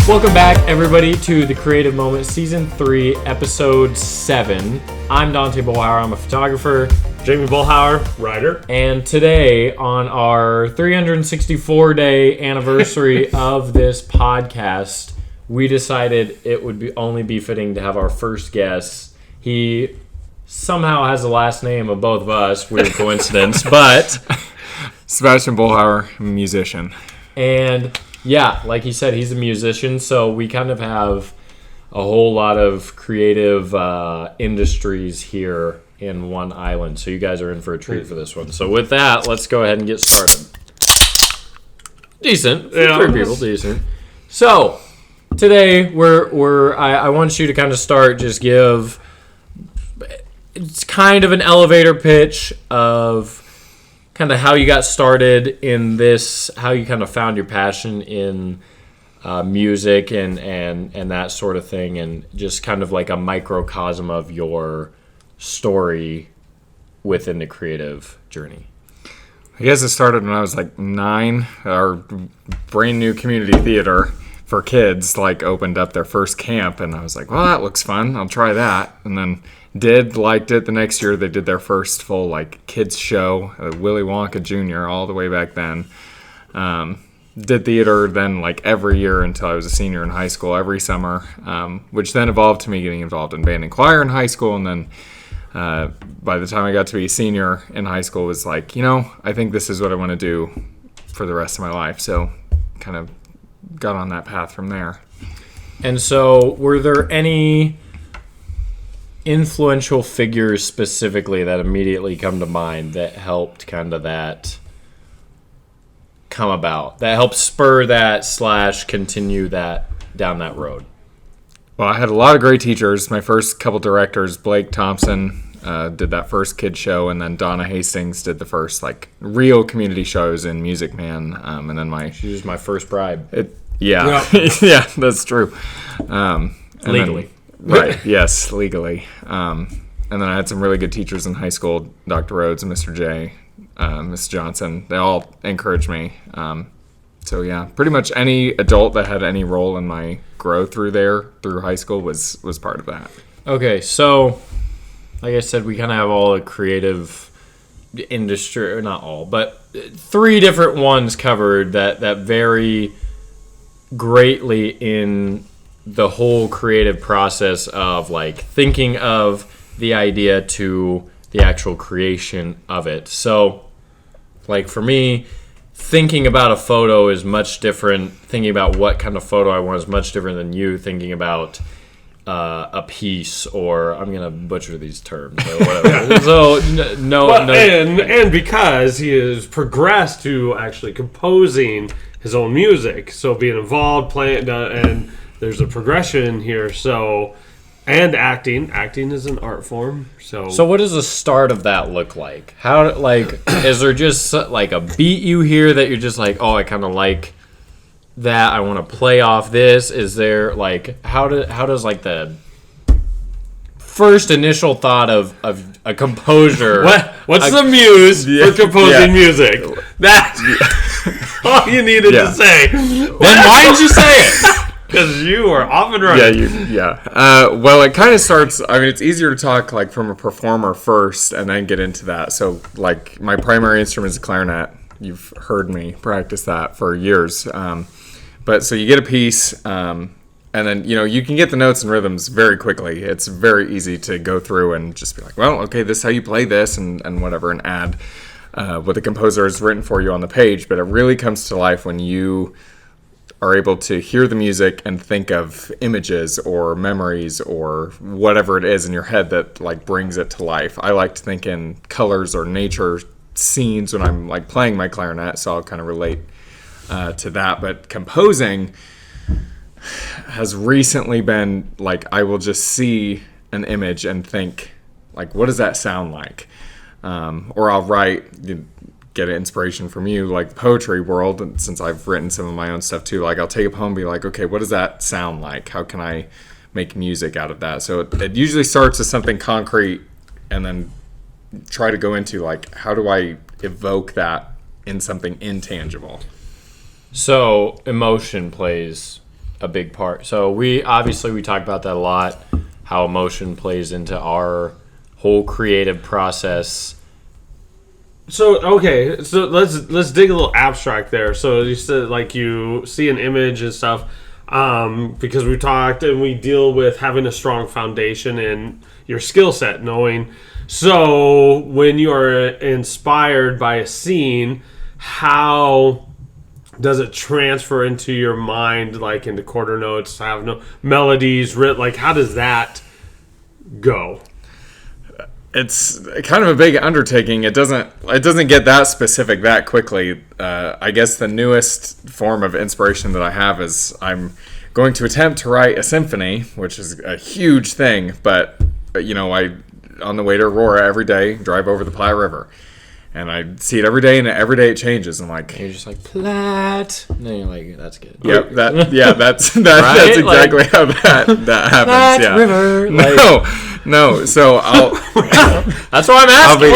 Welcome back, everybody, to The Creative Moment, Season 3, Episode 7. I'm Dante Boelhower. I'm a photographer. Jamie Boelhower, writer. And today, on our 364-day anniversary of this podcast, we decided it would only be fitting to have our first guest. He somehow has the last name of both of us. Weird coincidence, but... Sebastian Boelhower, musician. And... yeah, like he said, he's a musician, so we kind of have a whole lot of creative industries here in one island. So you guys are in for a treat for this one. So with that, let's go ahead and get started. Decent. Yeah. Three people, decent. So today I want you to kind of start, just give, it's kind of an elevator pitch of kind of how you got started in this, how you kind of found your passion in music and that sort of thing, and just kind of like a microcosm of your story within the creative journey. I guess it started when I was like 9. Our brand new community theater for kids like opened up their first camp, and I was like, well, that looks fun. I'll try that. And then liked it. The next year they did their first full like kids show, Willy Wonka Jr. all the way back then. Did theater then like every year until I was a senior in high school, every summer, which then evolved to me getting involved in band and choir in high school. And then by the time I got to be a senior in high school, was like, I think this is what I want to do for the rest of my life. So kind of got on that path from there. And so were there any influential figures specifically that immediately come to mind that helped kind of that come about, that helped spur that / continue that down that road? Well, I had a lot of great teachers. My first couple directors, Blake Thompson, did that first kid show, and then Donna Hastings did the first like real community shows in Music Man. And then she was my first bribe. Yeah, that's true. Legally. Right, yes, legally. And then I had some really good teachers in high school, Dr. Rhodes and Mr. J, Miss Johnson. They all encouraged me. So yeah, pretty much any adult that had any role in my growth through high school was part of that. Okay, so like I said, we kind of have all a creative industry, or not all, but 3 different ones covered that vary greatly in the whole creative process of like thinking of the idea to the actual creation of it. So like for me, thinking about a photo is much different. Thinking about what kind of photo I want is much different than you thinking about a piece, or I'm gonna butcher these terms or whatever. So no. And because he has progressed to actually composing his own music, so being involved, playing, and there's a progression here. So, and acting is an art form. So what does the start of that look like? How, like, is there just like a beat you hear that you're just like, oh, I kind of like that, I want to play off this? Is there like, how does like the first initial thought of a composer? What's the muse for composing music? That's all you needed to say. Then why didn't you say it? Because you are off and running. Well, it kind of starts, I mean, it's easier to talk like from a performer first and then get into that. So like my primary instrument is clarinet. You've heard me practice that for years. But so you get a piece, and then, you can get the notes and rhythms very quickly. It's very easy to go through and just be like, well, okay, this is how you play this and whatever, and add what the composer has written for you on the page. But it really comes to life when you are able to hear the music and think of images or memories or whatever it is in your head that like brings it to life. I like to think in colors or nature scenes when I'm like playing my clarinet, so I'll kind of relate to that. But composing has recently been like, I will just see an image and think like, what does that sound like? Or I'll write, get inspiration from you, like the poetry world, and since I've written some of my own stuff too, like I'll take it home and be like, okay, what does that sound like? How can I make music out of that? So it usually starts as something concrete, and then try to go into like, how do I evoke that in something intangible? So emotion plays a big part. So we talk about that a lot, how emotion plays into our whole creative process. So okay, so let's dig a little abstract there. So you said like you see an image and stuff, because we talked and we deal with having a strong foundation in your skill set, knowing. So when you are inspired by a scene, how does it transfer into your mind, like into quarter notes, have no melodies, like how does that go? It's kind of a big undertaking. It doesn't get that specific that quickly. I guess the newest form of inspiration that I have is I'm going to attempt to write a symphony, which is a huge thing. But I on the way to Aurora every day drive over the Platte River, and I see it every day, and every day it changes. I'm like, you're just like Platte, and then you're like, that's good. Yep, that's exactly how that happens. Platte yeah. River. No. So I'll. That's why I'm asking.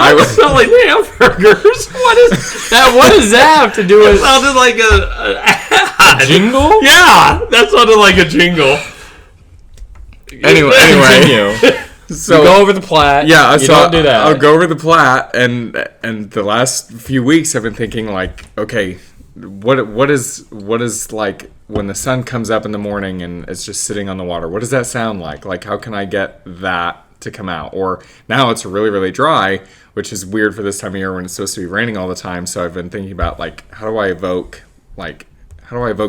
I was selling hamburgers. What does that have to do with? It sounded like a jingle. Yeah, that sounded like a jingle. Anyway. So you go over the Platte. Yeah, you don't do that. I'll go over the Platte, and the last few weeks I've been thinking like, okay, what is like when the sun comes up in the morning and it's just sitting on the water? What does that sound like? Like, how can I get that to come out? Or now it's really, really dry, which is weird for this time of year when it's supposed to be raining all the time. So I've been thinking about like, how do I evoke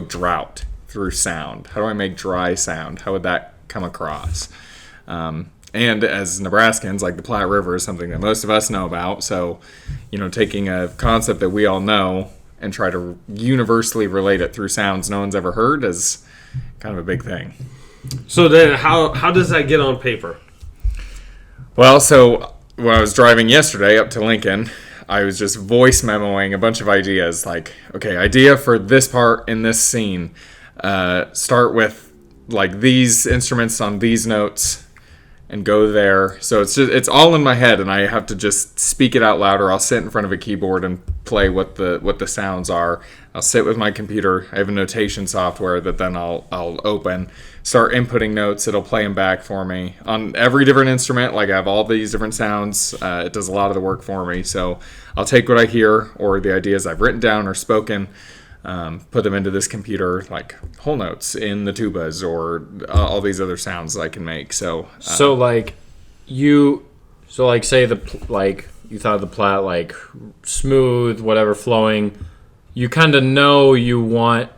drought through sound? How do I make dry sound? How would that come across? And as Nebraskans, like the Platte River is something that most of us know about. So, taking a concept that we all know and try to universally relate it through sounds no one's ever heard is kind of a big thing. So then how does that get on paper? Well, so when I was driving yesterday up to Lincoln, I was just voice memoing a bunch of ideas. Like, okay, idea for this part in this scene. Start with like these instruments on these notes and go there. So it's all in my head, and I have to just speak it out loud, or I'll sit in front of a keyboard and play what the sounds are. I'll sit with my computer. I have a notation software that then I'll open, start inputting notes. It'll play them back for me on every different instrument. Like I have all these different sounds. It does a lot of the work for me. So I'll take what I hear or the ideas I've written down or spoken, put them into this computer, like whole notes in the tubas or all these other sounds that I can make. So say you thought of the Platte like smooth, whatever, flowing. You kind of know you want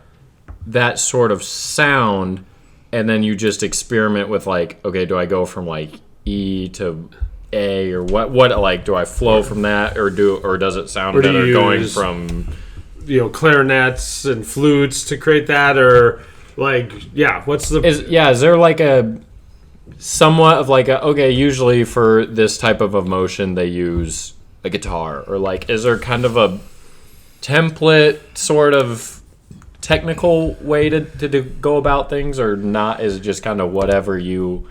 that sort of sound, and then you just experiment with like, okay, do I go from like E to A, or what like do I flow from that, or does it sound better going from clarinets and flutes to create that, or like is there like a somewhat of like usually for this type of emotion they use a guitar, or like is there kind of a template sort of technical way to go about things, or not? Is it just kind of whatever you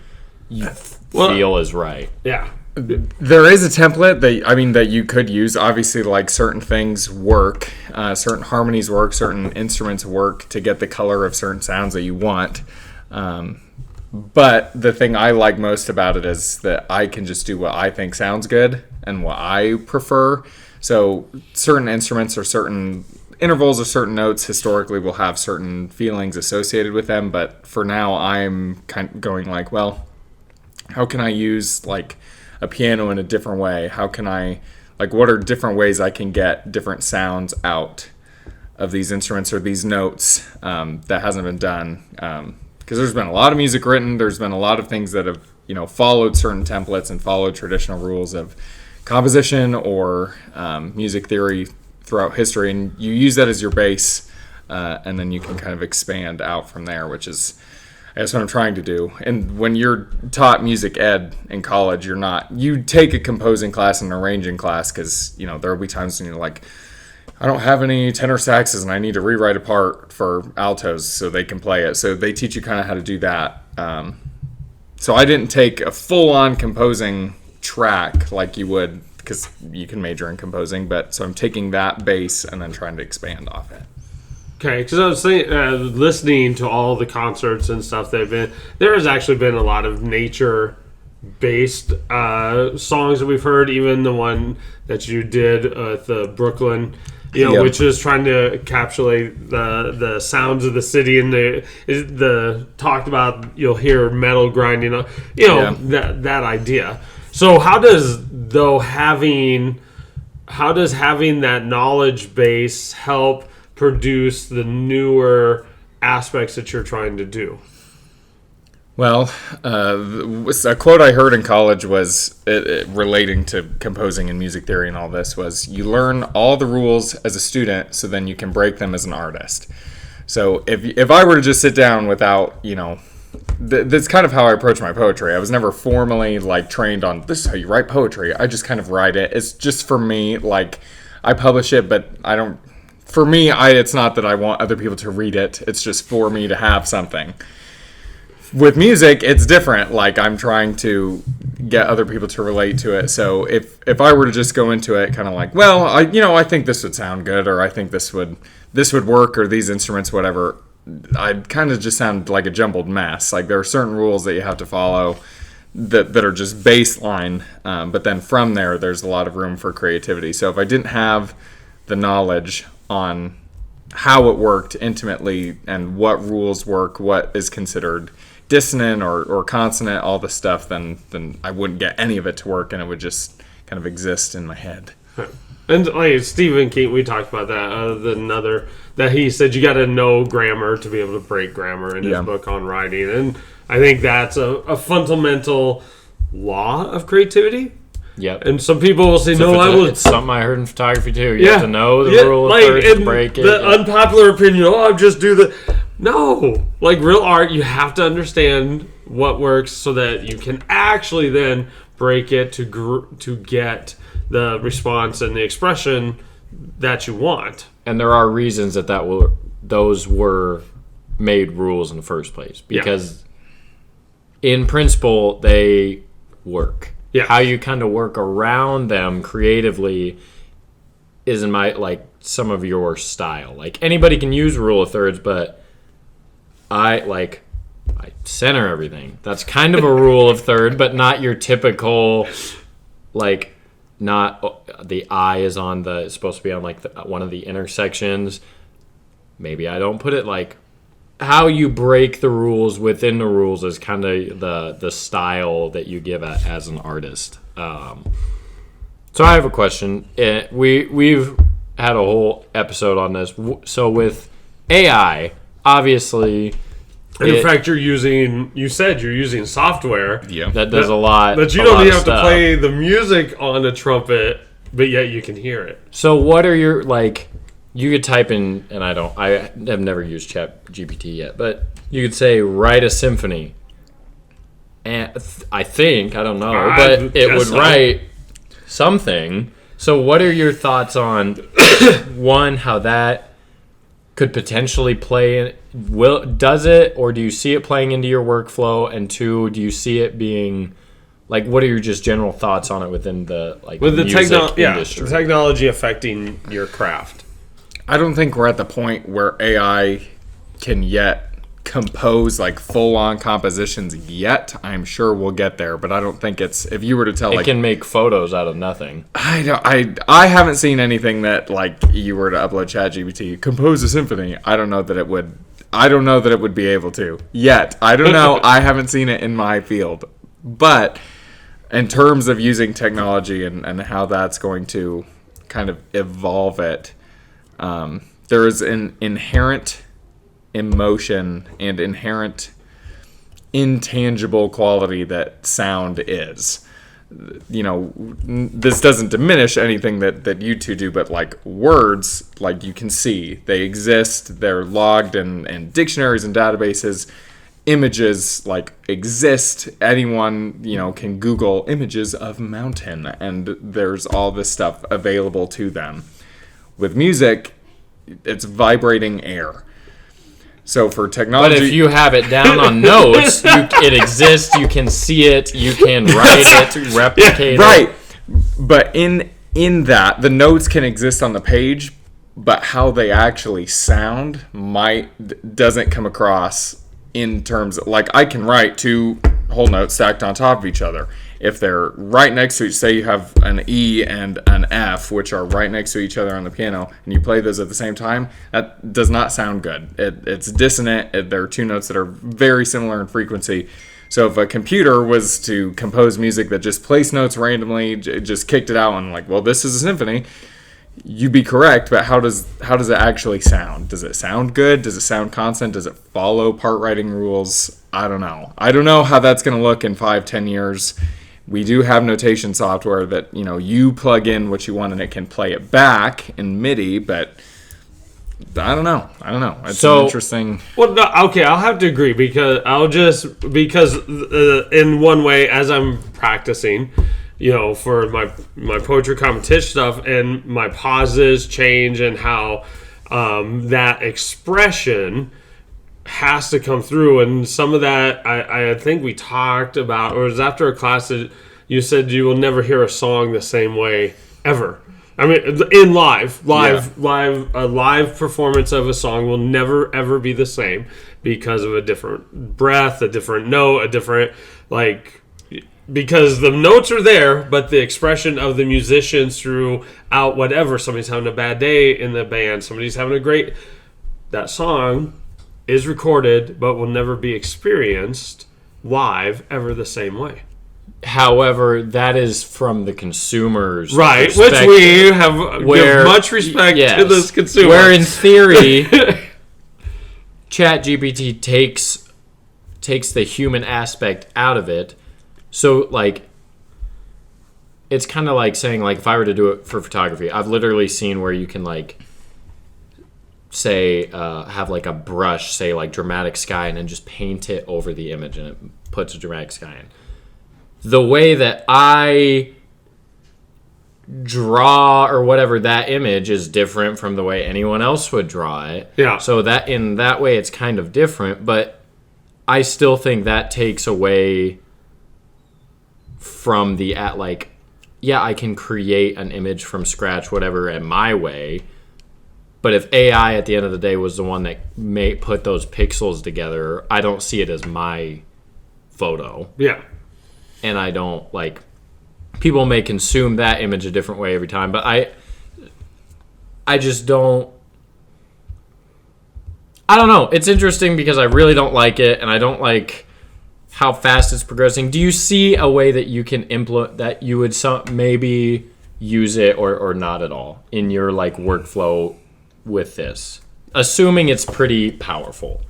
feel is right? Yeah. There is a template that you could use. Obviously, like certain things work, certain harmonies work, certain instruments work to get the color of certain sounds that you want. But the thing I like most about it is that I can just do what I think sounds good and what I prefer. So certain instruments or certain intervals or certain notes historically will have certain feelings associated with them. But for now, I'm kind of going like, well, how can I use like a piano in a different way? How can I, like, what are different ways I can get different sounds out of these instruments or these notes that hasn't been done? Because there's been a lot of music written. There's been a lot of things that have, followed certain templates and followed traditional rules of composition or music theory throughout history. And you use that as your base, and then you can kind of expand out from there, which is, that's what I'm trying to do. And when you're taught music ed in college, you take a composing class and an arranging class because, there will be times when you're like, I don't have any tenor saxes and I need to rewrite a part for altos so they can play it. So they teach you kind of how to do that. So I didn't take a full-on composing track like you would, because you can major in composing. So I'm taking that base and then trying to expand off it. Okay, because I was saying, listening to all the concerts and stuff there has actually been a lot of nature-based songs that we've heard. Even the one that you did at the Brooklyn, which is trying to encapsulate the sounds of the city, and the talked about. You'll hear metal grinding, that idea. So how does having that knowledge base help produce the newer aspects that you're trying to do? Well, a quote I heard in college was relating to composing and music theory and all this was, you learn all the rules as a student so then you can break them as an artist. So if I were to just sit down without, that's kind of how I approach my poetry. I was never formally trained on this is how you write poetry. I just kind of write it. It's just for me, I publish it, but I don't. For me, it's not that I want other people to read it. It's just for me to have something. With music, it's different. I'm trying to get other people to relate to it. So if I were to just go into it kind of I think this would sound good, or I think this would work, or these instruments, whatever, I'd kind of just sound like a jumbled mess. There are certain rules that you have to follow that are just baseline, but then from there's a lot of room for creativity. So if I didn't have the knowledge on how it worked intimately and what rules work, what is considered dissonant or consonant, all the stuff, then I wouldn't get any of it to work, and it would just kind of exist in my head. And Stephen King, we talked about that. That he said you got to know grammar to be able to break grammar in his book on writing, and I think that's a fundamental law of creativity. Yep. And some people will say, it's something I heard in photography too. You have to know the rule of thirds to break it. The unpopular opinion, I'll just do the... No. Real art, you have to understand what works so that you can actually then break it to get the response and the expression that you want. And there are reasons those were made rules in the first place. Because in principle, they work. Yeah. How you kind of work around them creatively is in some of your style. Anybody can use rule of thirds, but I center everything. That's kind of a rule of third, but not your typical not the eye is on it's supposed to be on one of the intersections. Maybe I don't put it how you break the rules within the rules is kind of the style that you give as an artist. So I have a question. We've had a whole episode on this. So with AI, obviously, and in fact, you said you're using software that does a lot. But you don't even have to play the music on a trumpet, but yet you can hear it. So what are your you could type in, and I have never used ChatGPT yet, but you could say, write a symphony. And I don't know, but it would write something. So what are your thoughts on, one, how that could potentially play, does it, or do you see it playing into your workflow? And two, do you see it being, what are your just general thoughts on it within the, with the music industry? The technology affecting your craft? I don't think we're at the point where AI can yet compose full-on compositions yet. I'm sure we'll get there, but I don't think it's, if you were to tell it can make photos out of nothing. I haven't seen anything that you were to upload ChatGPT, compose a symphony. I don't know that it would be able to yet. I don't know. I haven't seen it in my field, but in terms of using technology and how that's going to kind of evolve it, there is an inherent emotion and inherent intangible quality that sound is. This doesn't diminish anything that you two do, but words, you can see they exist, they're logged in dictionaries and databases. Images exist. Anyone can Google images of mountain, and there's all this stuff available to them. With music, it's vibrating air. So for technology, but if you have it down on notes, it exists. You can see it. You can write it, replicate it. Right. But in that, the notes can exist on the page, but how they actually sound doesn't come across in terms of, like, I can write two whole notes stacked on top of each other. If they're right next to each, say you have an E and an F, which are right next to each other on the piano, and you play those at the same time, that does not sound good. It's dissonant. There are two notes that are very similar in frequency. So if a computer was to compose music that just placed notes randomly, just kicked it out and like, well, this is a symphony, you'd be correct, but how does it actually sound? Does it sound good? Does it sound constant? Does it follow part writing rules? I don't know. I don't know how that's going to look in 5-10 years. We do have notation software that, you plug in what you want and it can play it back in MIDI, but I don't know. It's so interesting. Well, no, okay, I'll have to agree because in one way, as I'm practicing, for my poetry competition stuff, and my pauses change and how that expression has to come through, and some of that I think we talked about, or it was after a class that you said you will never hear a song the same way ever. I mean, in a live performance of a song will never ever be the same because of a different breath, a different note, a different because the notes are there, but the expression of the musicians throughout whatever. Somebody's having a bad day in the band, somebody's having a great. That song is recorded, but will never be experienced live ever the same way. However, that is from the consumer's right, which we have give much respect to this consumer. Where in theory, ChatGPT takes the human aspect out of it. So, it's kind of like saying, if I were to do it for photography, I've literally seen where you can, say, have, a brush, say, dramatic sky, and then just paint it over the image, and it puts a dramatic sky in. The way that I draw or whatever that image is different from the way anyone else would draw it. Yeah. So that in that way, it's kind of different, but I still think that takes away from the I can create an image from scratch, whatever, in my way. But if AI at the end of the day was the one that may put those pixels together, I don't see it as my photo. Yeah. And I don't people may consume that image a different way every time, but I just don't. I don't know. It's interesting because I really don't like it, and I don't like how fast it's progressing. Do you see a way that you can implement that you would maybe use it or not at all in your workflow with this, assuming it's pretty powerful?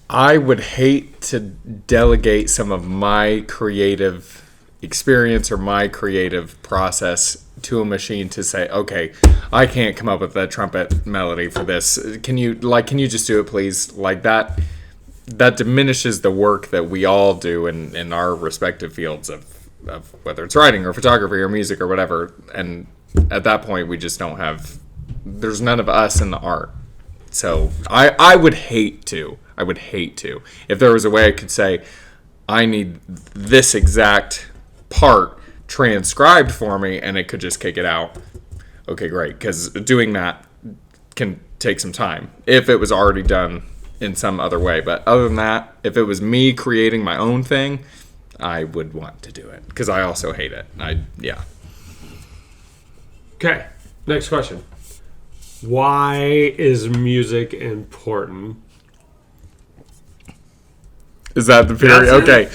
I would hate to delegate some of my creative experience or my creative process to a machine to say, okay, I can't come up with a trumpet melody for this. Can you just do it, please? That diminishes the work that we all do in our respective fields of whether it's writing or photography or music or whatever. And at that point, we just don't have. There's none of us in the art. So I would hate to. If there was a way I could say, I need this exact part transcribed for me, and it could just kick it out. Okay, great. Because doing that can take some time if it was already done in some other way. But other than that, if it was me creating my own thing, I would want to do it because I also hate it. Okay, next question. Why is music important? Is that the period? Okay.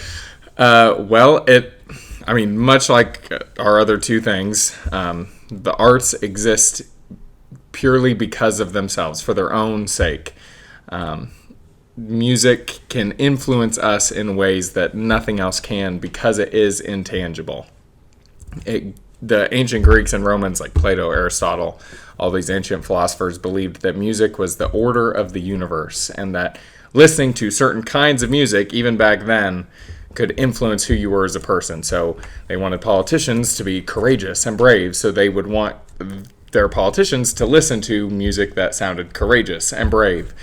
Much like our other two things, the arts exist purely because of themselves, for their own sake. Music can influence us in ways that nothing else can because it is intangible. The ancient Greeks and Romans, like Plato, Aristotle, all these ancient philosophers believed that music was the order of the universe, and that listening to certain kinds of music, even back then, could influence who you were as a person. So they wanted politicians to be courageous and brave, so they would want their politicians to listen to music that sounded courageous and brave.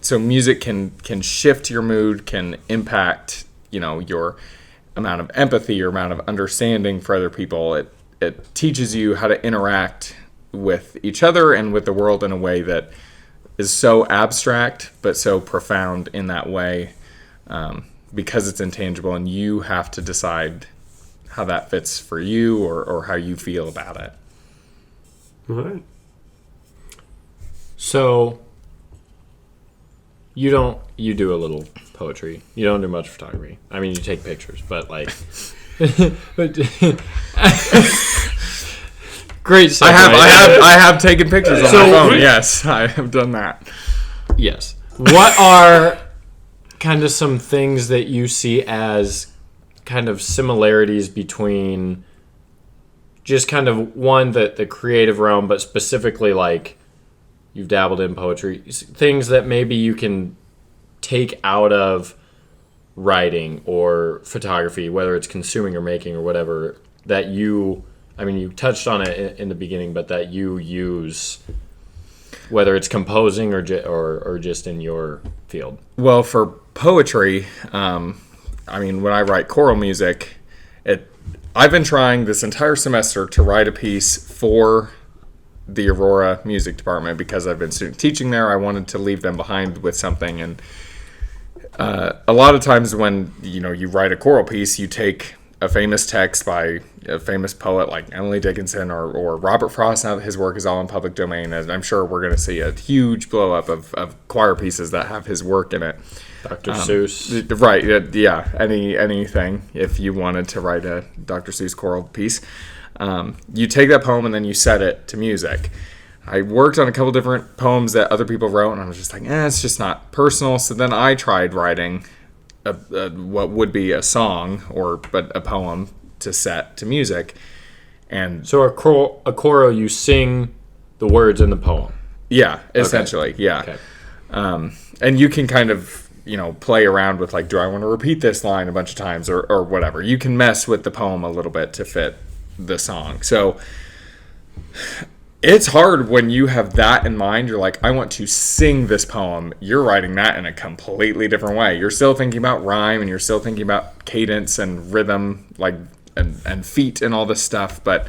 So music can shift your mood, can impact, your amount of empathy, your amount of understanding for other people. It teaches you how to interact with each other and with the world in a way that is so abstract but so profound in that way, because it's intangible, and you have to decide how that fits for you or how you feel about it. All right. So you do a little poetry. You don't do much photography. I mean, you take pictures, but like, great segue. I have taken pictures on my phone. Yes, I have done that. Yes. What are kind of some things that you see as kind of similarities between just kind of the creative realm, but specifically like you've dabbled in poetry, things that maybe you can take out of writing or photography, whether it's consuming or making or whatever, that you touched on it in the beginning, but that you use, whether it's composing or just in your field. Well, for poetry, when I write choral music, I've been trying this entire semester to write a piece for the Aurora Music Department because I've been student teaching there. I wanted to leave them behind with something, and a lot of times when you write a choral piece, you take a famous text by a famous poet like Emily Dickinson or Robert Frost. Now that his work is all in public domain, and I'm sure we're going to see a huge blow up of choir pieces that have his work in it. Dr. Seuss. Right, yeah, anything. If you wanted to write a Dr. Seuss choral piece, you take that poem and then you set it to music. I worked on a couple different poems that other people wrote, and I was just like, it's just not personal. So then I tried writing what would be a song but a poem to set to music. And so a choral, you sing the words in the poem. Yeah, essentially, okay. Yeah. Okay. And you can kind of play around with like, do I want to repeat this line a bunch of times or whatever. You can mess with the poem a little bit to fit the song. So it's hard when you have that in mind. You're like, I want to sing this poem. You're writing that in a completely different way. You're still thinking about rhyme, and you're still thinking about cadence and rhythm, like and feet and all this stuff. But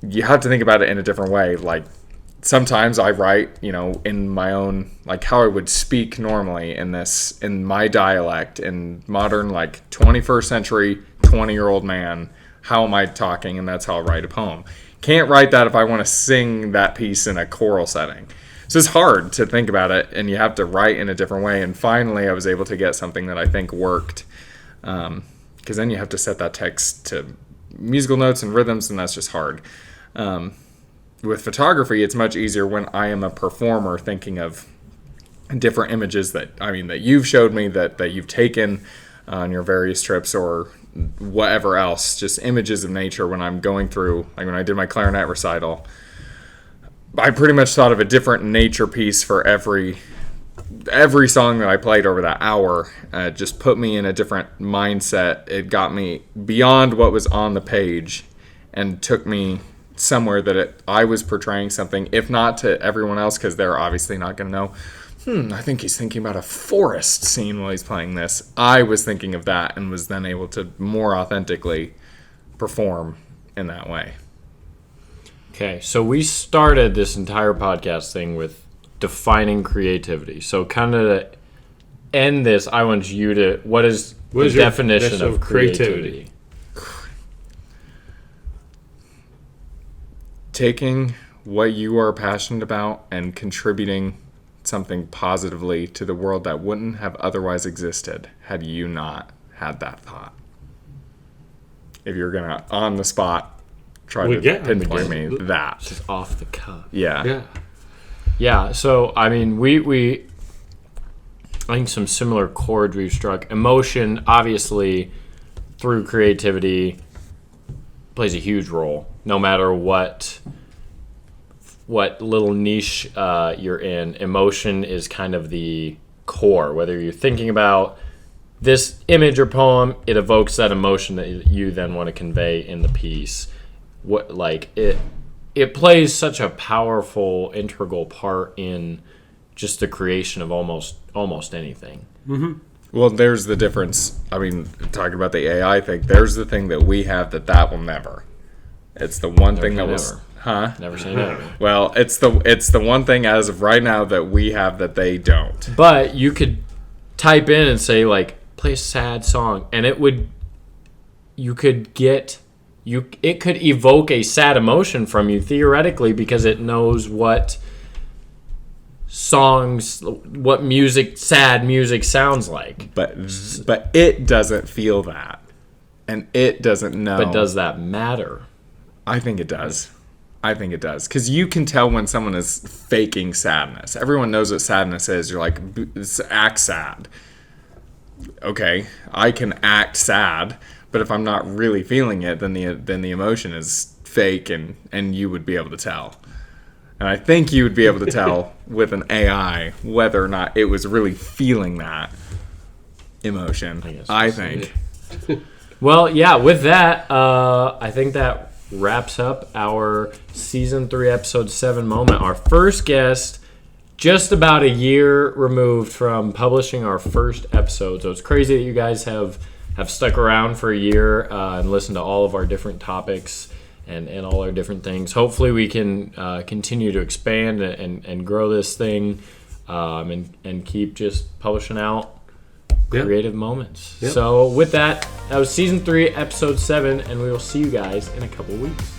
you have to think about it in a different way. Like sometimes I write, in my own, like how I would speak normally in my dialect, in modern, like 21st century, 20-year-old man. How am I talking? And that's how I write a poem. Can't write that if I want to sing that piece in a choral setting. So it's hard to think about it, and you have to write in a different way. And finally, I was able to get something that I think worked, because then you have to set that text to musical notes and rhythms, and that's just hard. With photography, it's much easier when I am a performer thinking of different images that you've showed me, that you've taken on your various trips or whatever else, just images of nature. When I'm going through, like when I did my clarinet recital, I pretty much thought of a different nature piece for every song that I played over that hour. Just put me in a different mindset. It got me beyond what was on the page and took me somewhere that I was portraying something, if not to everyone else, because they're obviously not going to know. I think he's thinking about a forest scene while he's playing this. I was thinking of that and was then able to more authentically perform in that way. Okay, so we started this entire podcast thing with defining creativity. So kind of to end this, I want you to, what is the definition of creativity? Taking what you are passionate about and contributing something positively to the world that wouldn't have otherwise existed had you not had that thought. If you're going to, on the spot, try to pinpoint me that. Just off the cuff. Yeah. Yeah, so, we I think some similar chords we've struck. Emotion, obviously, through creativity, plays a huge role, no matter what little niche you're in. Emotion is kind of the core. Whether you're thinking about this image or poem, it evokes that emotion that you then want to convey in the piece. It plays such a powerful, integral part in just the creation of almost anything. Mm-hmm. Well, there's the difference. Talking about the AI thing, there's the thing that we have that will never. It's the one thing that will Huh? Never say never. Well, it's the one thing as of right now that we have that they don't. But you could type in and say like, play a sad song, and it could evoke a sad emotion from you theoretically because it knows what sad music sounds like. But it doesn't feel that, and it doesn't know. But does that matter? I think it does. Because you can tell when someone is faking sadness. Everyone knows what sadness is. You're like, act sad. Okay, I can act sad, but if I'm not really feeling it, then the emotion is fake, and you would be able to tell. And I think you would be able to tell with an AI whether or not it was really feeling that emotion. I think. Well, yeah, with that, I think that wraps up our Season 3, Episode 7 moment. Our first guest, just about a year removed from publishing our first episode. So it's crazy that you guys have stuck around for a year and listened to all of our different topics and all our different things. Hopefully we can continue to expand and grow this thing and keep just publishing out creative moments. Yep. So with that, that was Season 3, Episode 7, and we will see you guys in a couple weeks.